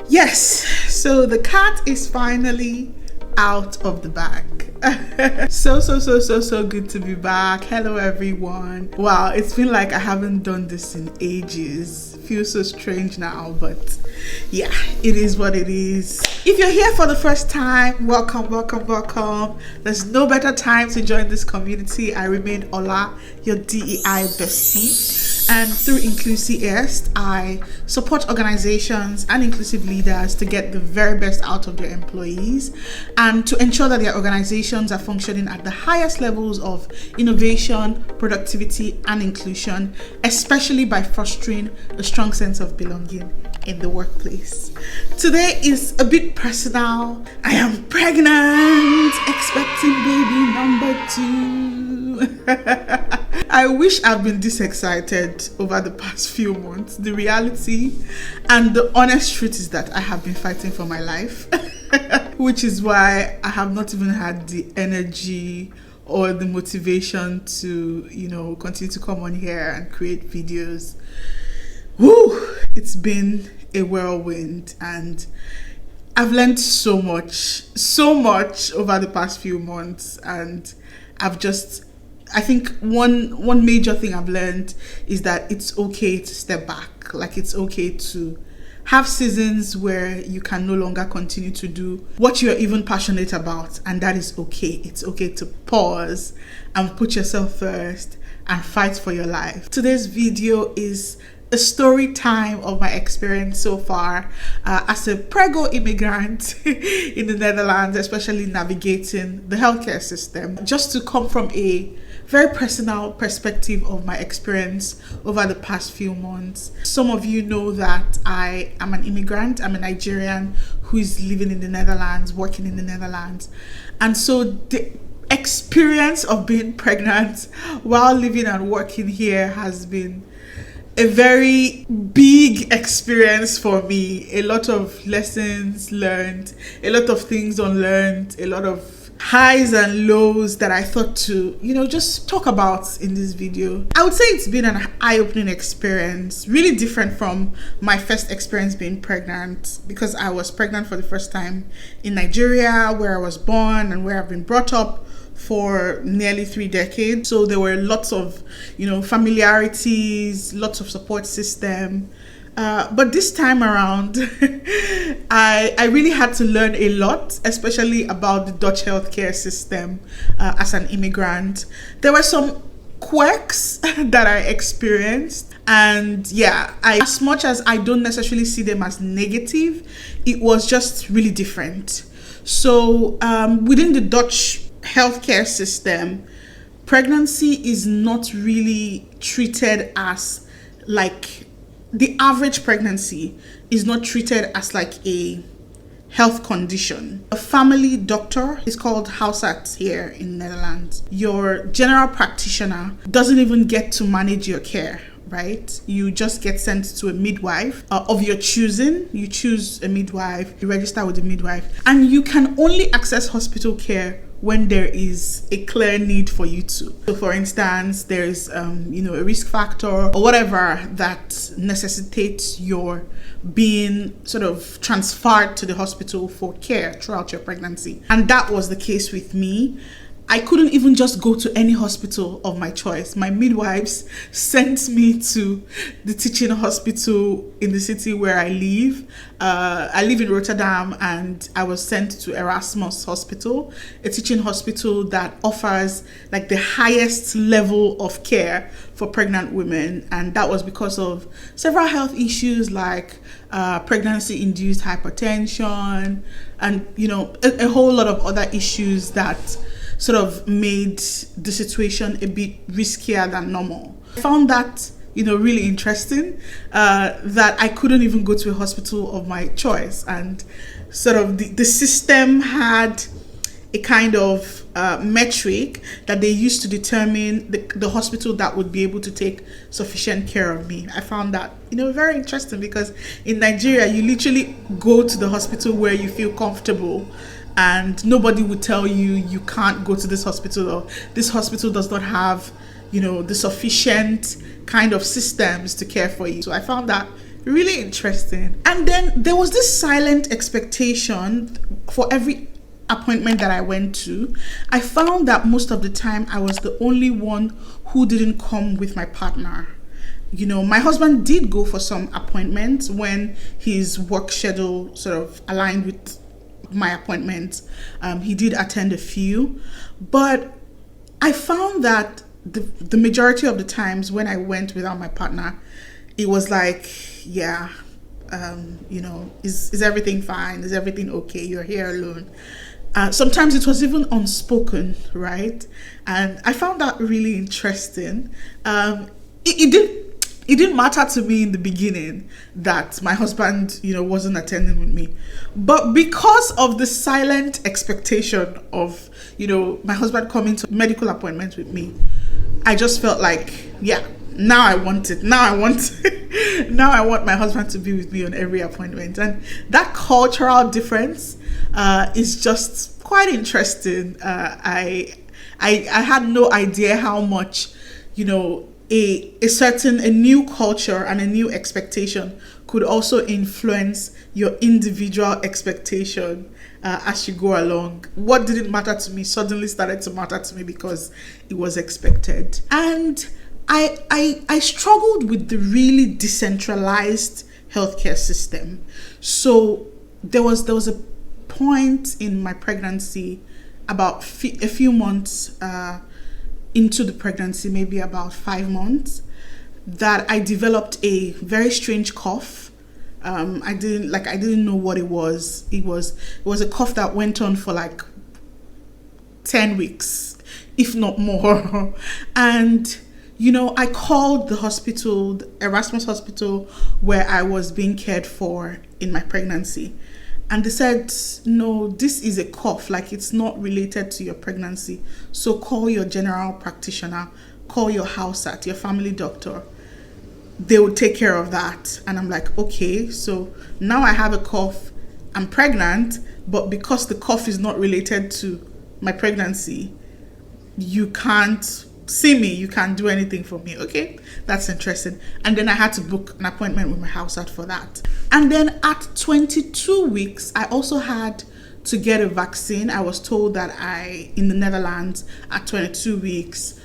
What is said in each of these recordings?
Yes, so the cat is finally out of the bag. So good to be back. Hello everyone. Wow, it's been like I haven't done this in ages. Feels so strange now, but yeah, it is what it is. If you're here for the first time, welcome. There's no better time to join this community. I remain Ola, your DEI bestie, and through Inclusiest, I support organizations and inclusive leaders to get the very best out of their employees and to ensure that their organizations are functioning at the highest levels of innovation, productivity, and inclusion, especially by fostering a strong sense of belonging in the workplace. Today is a bit personal. I am pregnant, expecting baby number 2. I wish I've been this excited over the past few months. The reality and the honest truth is that I have been fighting for my life, which is why I have not even had the energy or the motivation to, continue to come on here and create videos. Woo! It's been a whirlwind and I've learned so much over the past few months, and I think one major thing I've learned is that it's okay to step back. Like, it's okay to have seasons where you can no longer continue to do what you're even passionate about, and that is okay. It's okay to pause and put yourself first and fight for your life. Today's video is a story time of my experience so far as a Preggo immigrant in the Netherlands, especially navigating the healthcare system. Just to come from a very personal perspective of my experience over the past few months. Some of you know that I am an immigrant. I'm a Nigerian who is living in the Netherlands, working in the Netherlands. And so the experience of being pregnant while living and working here has been a very big experience for me. A lot of lessons learned, a lot of things unlearned, a lot of highs and lows that I thought to, just talk about in this video. I would say it's been an eye-opening experience, really different from my first experience being pregnant, because I was pregnant for the first time in Nigeria, where I was born and where I've been brought up for nearly 3 decades. So there were lots of, familiarities, lots of support system. But this time around, I really had to learn a lot, especially about the Dutch healthcare system as an immigrant. There were some quirks that I experienced, and as much as I don't necessarily see them as negative, it was just really different. So within the Dutch healthcare system, pregnancy is not really treated as the average pregnancy is not treated as like a health condition. A family doctor is called huisarts here in Netherlands. Your general practitioner doesn't even get to manage your care, right? You just get sent to a midwife of your choosing. You choose a midwife, you register with the midwife, and you can only access hospital care when there is a clear need for you to. So for instance, there's a risk factor or whatever that necessitates your being sort of transferred to the hospital for care throughout your pregnancy. And that was the case with me. I couldn't even just go to any hospital of my choice. My midwives sent me to the teaching hospital in the city where I live. I live in Rotterdam, and I was sent to Erasmus Hospital, a teaching hospital that offers like the highest level of care for pregnant women. And that was because of several health issues like pregnancy-induced hypertension and, a whole lot of other issues that sort of made the situation a bit riskier than normal. I found that, really interesting, that I couldn't even go to a hospital of my choice. And sort of the system had a kind of metric that they used to determine the hospital that would be able to take sufficient care of me. I found that, very interesting, because in Nigeria, you literally go to the hospital where you feel comfortable, and nobody would tell you you can't go to this hospital, or this hospital does not have, the sufficient kind of systems to care for you. So I found that Really interesting. And then there was this silent expectation for every appointment that I went to. I found that most of the time I was the only one who didn't come with my partner. My husband did go for some appointments when his work schedule sort of aligned with my appointments. He did attend a few, but I found that the majority of the times when I went without my partner, it was like, yeah, is everything fine? Is everything okay? You're here alone. Sometimes it was even unspoken, right? And I found that really interesting. It didn't matter to me in the beginning that my husband, wasn't attending with me. But because of the silent expectation of, my husband coming to medical appointments with me, I just felt like, yeah, now I want it. Now I want my husband to be with me on every appointment. And that cultural difference is just quite interesting. I had no idea how much, a new culture and a new expectation could also influence your individual expectation as you go along. What didn't matter to me suddenly started to matter to me because it was expected. And I struggled with the really decentralized healthcare system. So there was a point in my pregnancy, about a few months into the pregnancy, maybe about 5 months, that I developed a very strange cough. I didn't know what it was. It was a cough that went on for like 10 weeks, if not more. And I called the hospital, the Erasmus Hospital, where I was being cared for in my pregnancy. And they said, no, this is a cough, like it's not related to your pregnancy. So call your general practitioner, call your house-sat, your family doctor. They will take care of that. And I'm like, okay, so now I have a cough, I'm pregnant, but because the cough is not related to my pregnancy, you can't see me, you can't do anything for me. Okay, that's interesting. And then I had to book an appointment with my house-sat for that. And then at 22 weeks, I also had to get a vaccine. I was told that in the Netherlands, at 22 weeks,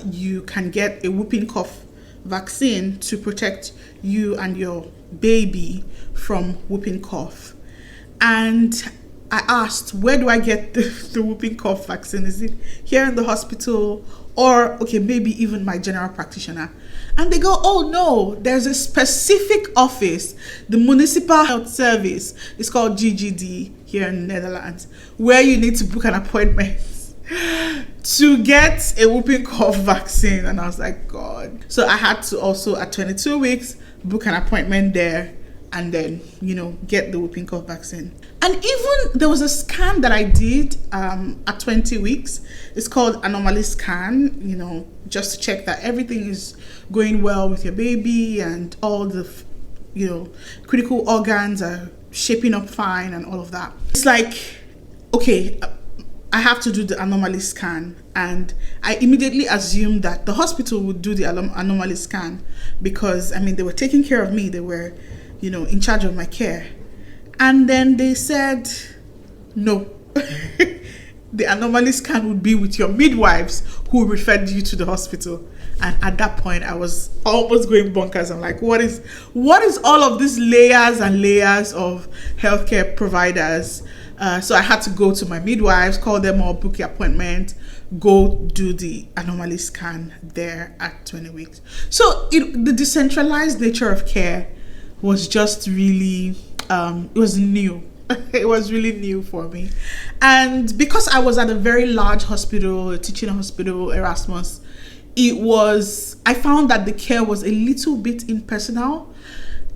you can get a whooping cough vaccine to protect you and your baby from whooping cough. And I asked, where do I get the whooping cough vaccine? Is it here in the hospital, or okay, maybe even my general practitioner? And they go, oh no, there's a specific office, the Municipal Health Service, it's called GGD here in the Netherlands, where you need to book an appointment to get a whooping cough vaccine. And I was like, God. So I had to also, at 22 weeks, book an appointment there and then, get the whooping cough vaccine. And even there was a scan that I did at 20 weeks. It's called anomaly scan, just to check that everything is going well with your baby and all the, critical organs are shaping up fine and all of that. It's like, okay, I have to do the anomaly scan. And I immediately assumed that the hospital would do the anomaly scan because, they were taking care of me. They were, in charge of my care. And then they said, no, the anomaly scan would be with your midwives who referred you to the hospital. And at that point, I was almost going bonkers. I'm like, what is all of these layers and layers of healthcare providers? So I had to go to my midwives, call them all, book the appointment, go do the anomaly scan there at 20 weeks. So the decentralized nature of care was just really, it was new. It was really new for me. And because I was at a very large hospital, a teaching hospital, Erasmus, I found that the care was a little bit impersonal.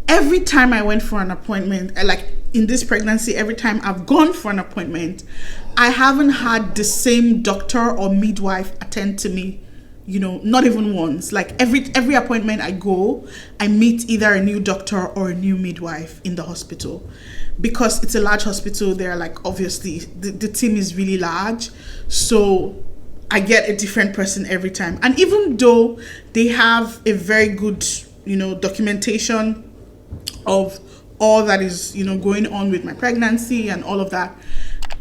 Every time I went for an appointment, like in this pregnancy, every time I've gone for an appointment, I haven't had the same doctor or midwife attend to me, not even once. Like every appointment I go, I meet either a new doctor or a new midwife in the hospital. Because it's a large hospital, they're like, obviously, the team is really large. So I get a different person every time. And even though they have a very good, documentation of all that is, going on with my pregnancy and all of that,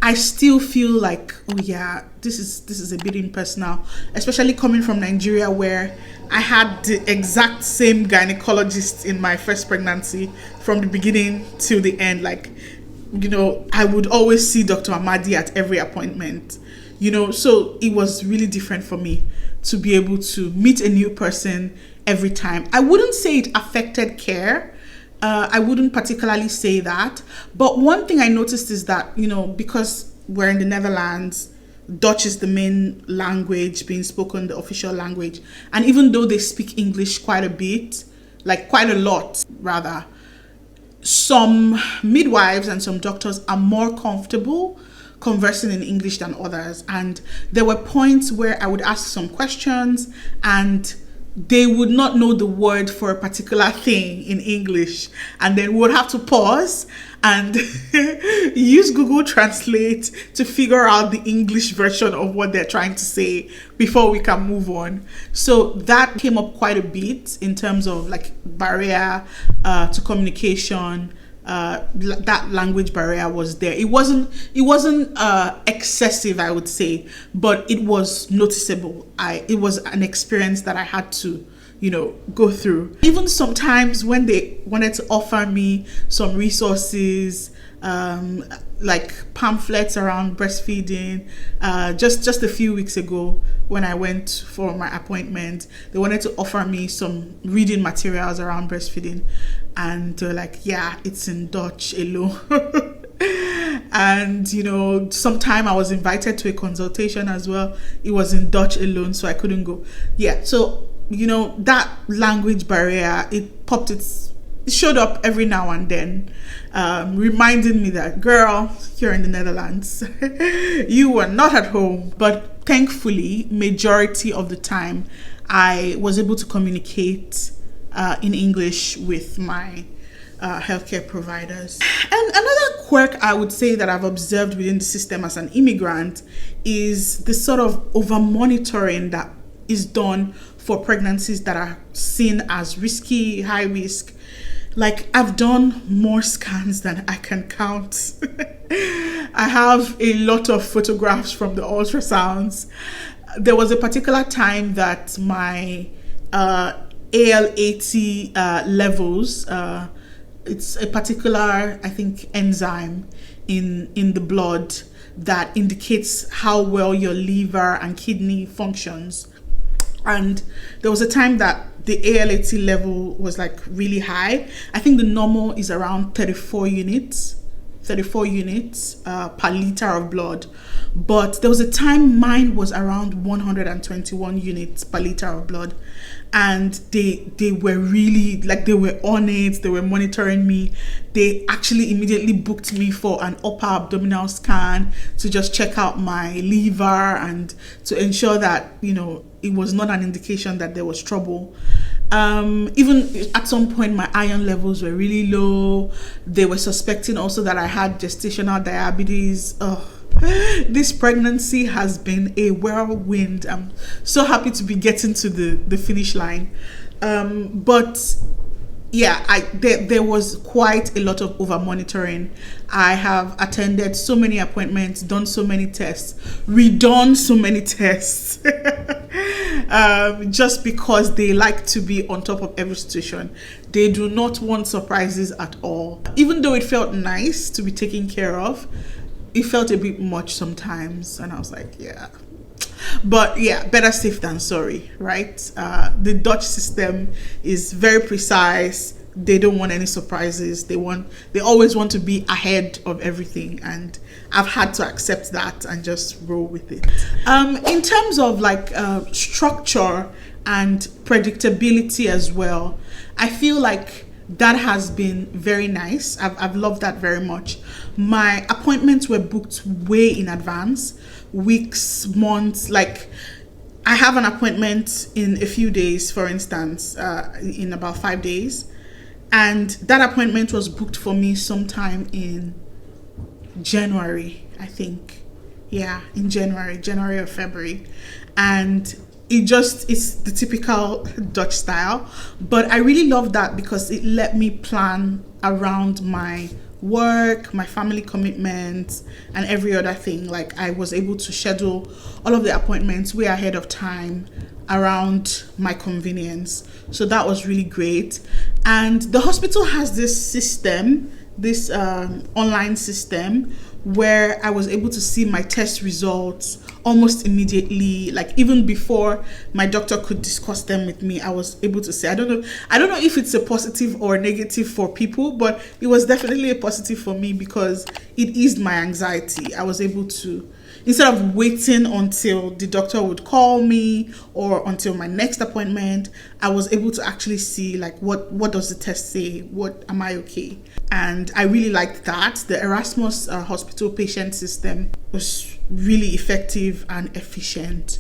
I still feel like, oh yeah, this is a bit impersonal, especially coming from Nigeria, where I had the exact same gynecologist in my first pregnancy from the beginning till the end. Like, I would always see Dr. Amadi at every appointment, so it was really different for me to be able to meet a new person every time. I wouldn't say it affected care. I wouldn't particularly say that. But one thing I noticed is that, because we're in the Netherlands, Dutch is the main language being spoken, the official language. And even though they speak English quite a bit, like quite a lot rather, some midwives and some doctors are more comfortable conversing in English than others. And there were points where I would ask some questions and they would not know the word for a particular thing in English, and then we would have to pause and use Google Translate to figure out the English version of what they're trying to say before we can move on. So that came up quite a bit in terms of like barrier to communication. That language barrier was there. It wasn't excessive, I would say, but it was noticeable. It was an experience that I had to, go through. Even sometimes when they wanted to offer me some resources, like pamphlets around breastfeeding, just a few weeks ago when I went for my appointment, they wanted to offer me some reading materials around breastfeeding, and they're like, yeah, it's in Dutch alone. And sometime I was invited to a consultation as well. It was in Dutch alone, so I couldn't go. Yeah, so that language barrier, it showed up every now and then, reminding me that, girl, you're in the Netherlands. You were not at home. But thankfully, majority of the time, I was able to communicate in English with my healthcare providers. And another quirk I would say that I've observed within the system as an immigrant is the sort of over-monitoring that is done for pregnancies that are seen as risky, high risk. Like, I've done more scans than I can count. I have a lot of photographs from the ultrasounds. There was a particular time that my AL80 levels, it's a particular, I think, enzyme in the blood that indicates how well your liver and kidney functions. And there was a time that the AL80 level was like really high. I think the normal is around 34 units per liter of blood. But there was a time mine was around 121 units per liter of blood. And they were really, like, they were on it, they were monitoring me. They actually immediately booked me for an upper abdominal scan to just check out my liver and to ensure that, it was not an indication that there was trouble. Even at some point, my iron levels were really low. They were suspecting also that I had gestational diabetes. This pregnancy has been a whirlwind. I'm so happy to be getting to the finish line. But yeah, there was quite a lot of over monitoring. I have attended so many appointments, done so many tests, redone so many tests, just because they like to be on top of every situation. They do not want surprises at all. Even though it felt nice to be taken care of, it felt a bit much sometimes, and I was like, yeah. But yeah, better safe than sorry, right? The Dutch system is very precise. They don't want any surprises. They always want to be ahead of everything, and I've had to accept that and just roll with it. In terms of like structure and predictability as well, I feel like that has been very nice. I've loved that very much. My appointments were booked way in advance, weeks, months. Like, I have an appointment in a few days, for instance, in about 5 days. And that appointment was booked for me sometime in January, I think. Yeah, in January or February. And it's the typical Dutch style. But I really love that because it let me plan around my work, my family commitments, and every other thing. Like, I was able to schedule all of the appointments way ahead of time around my convenience. So that was really great. And the hospital has this system, this online system, where I was able to see my test results almost immediately. Like, even before my doctor could discuss them with me, I was able to say, I don't know if it's a positive or negative for people, but it was definitely a positive for me because it eased my anxiety. I was able to, instead of waiting until the doctor would call me or until my next appointment, I was able to actually see, like, what does the test say? What am I okay? And I really liked that. The Erasmus hospital patient system was really effective and efficient.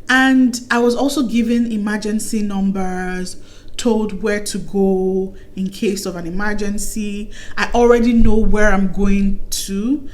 And I was also given emergency numbers, told where to go in case of an emergency. I already know where I'm going to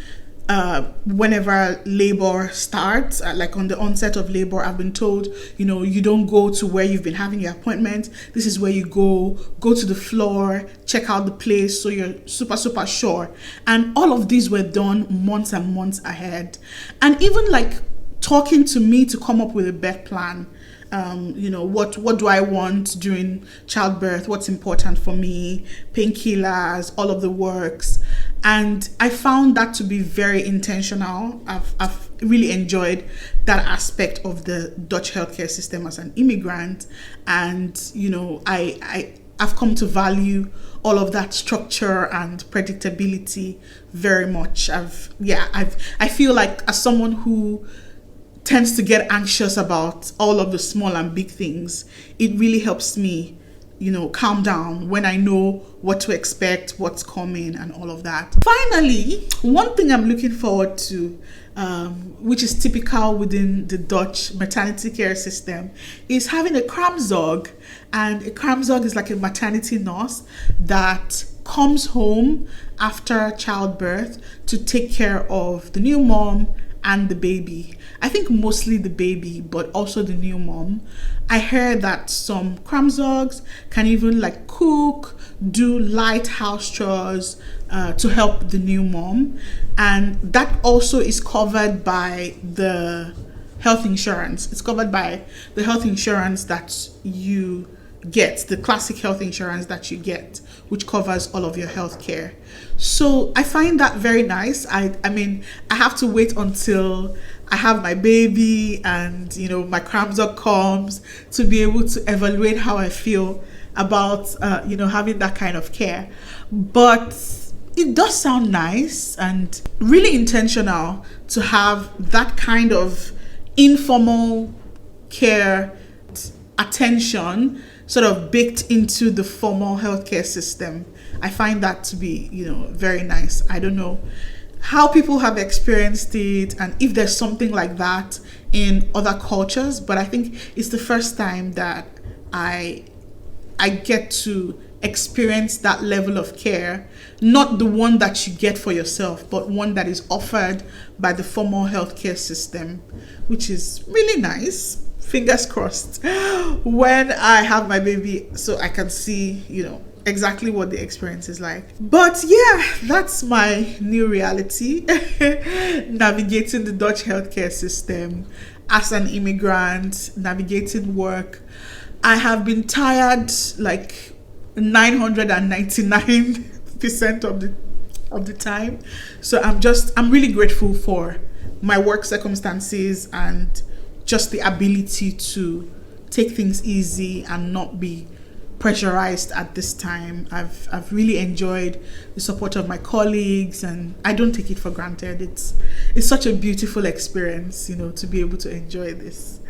whenever labor starts. Like, on the onset of labor, I've been told, you don't go to where you've been having your appointment. This is where you go to the floor, check out the place, so you're super sure. And all of these were done months and months ahead. And even like talking to me to come up with a birth plan. What do I want during childbirth? What's important for me? Painkillers, all of the works. And I found that to be very intentional. I've really enjoyed that aspect of the Dutch healthcare system as an immigrant. And, I've come to value all of that structure and predictability very much. I feel like, as someone who tends to get anxious about all of the small and big things, it really helps me, calm down when I know what to expect, what's coming, and all of that. Finally, one thing I'm looking forward to, which is typical within the Dutch maternity care system, is having a kraamzorg. And a kraamzorg is like a maternity nurse that comes home after childbirth to take care of the new mom and the baby. I think mostly the baby, but also the new mom. I heard that some kraamzorgs can even like cook, do light house chores to help the new mom. And that also is covered by the health insurance. It's covered by the health insurance that you get, the classic health insurance that you get, which covers all of your health care. So I find that very nice. I mean, I have to wait until I have my baby and, my kraamzorg comes to be able to evaluate how I feel about, having that kind of care. But it does sound nice and really intentional to have that kind of informal care attention sort of baked into the formal healthcare system. I find that to be, very nice. I don't know how people have experienced it and if there's something like that in other cultures, but I think it's the first time that I get to experience that level of care, not the one that you get for yourself, but one that is offered by the formal healthcare system, which is really nice. Fingers crossed when I have my baby so I can see, exactly what the experience is like. But yeah, that's my new reality, navigating the Dutch healthcare system as an immigrant, navigating work. I have been tired like 999% of the time. So I'm really grateful for my work circumstances and just the ability to take things easy and not be pressurized at this time. I've really enjoyed the support of my colleagues, and I don't take it for granted. It's such a beautiful experience, to be able to enjoy this.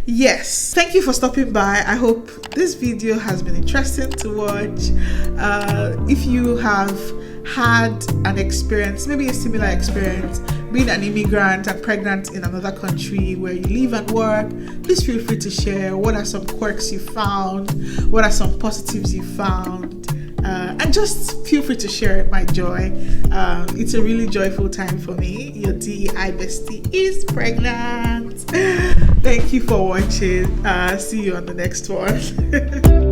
Yes, thank you for stopping by. I hope this video has been interesting to watch. If you have had an experience, maybe a similar experience, being an immigrant and pregnant in another country where you live and work, please feel free to share. What are some quirks you found? What are some positives you found? And just feel free to share my joy. It's a really joyful time for me. Your DEI bestie is pregnant. Thank you for watching. See you on the next one.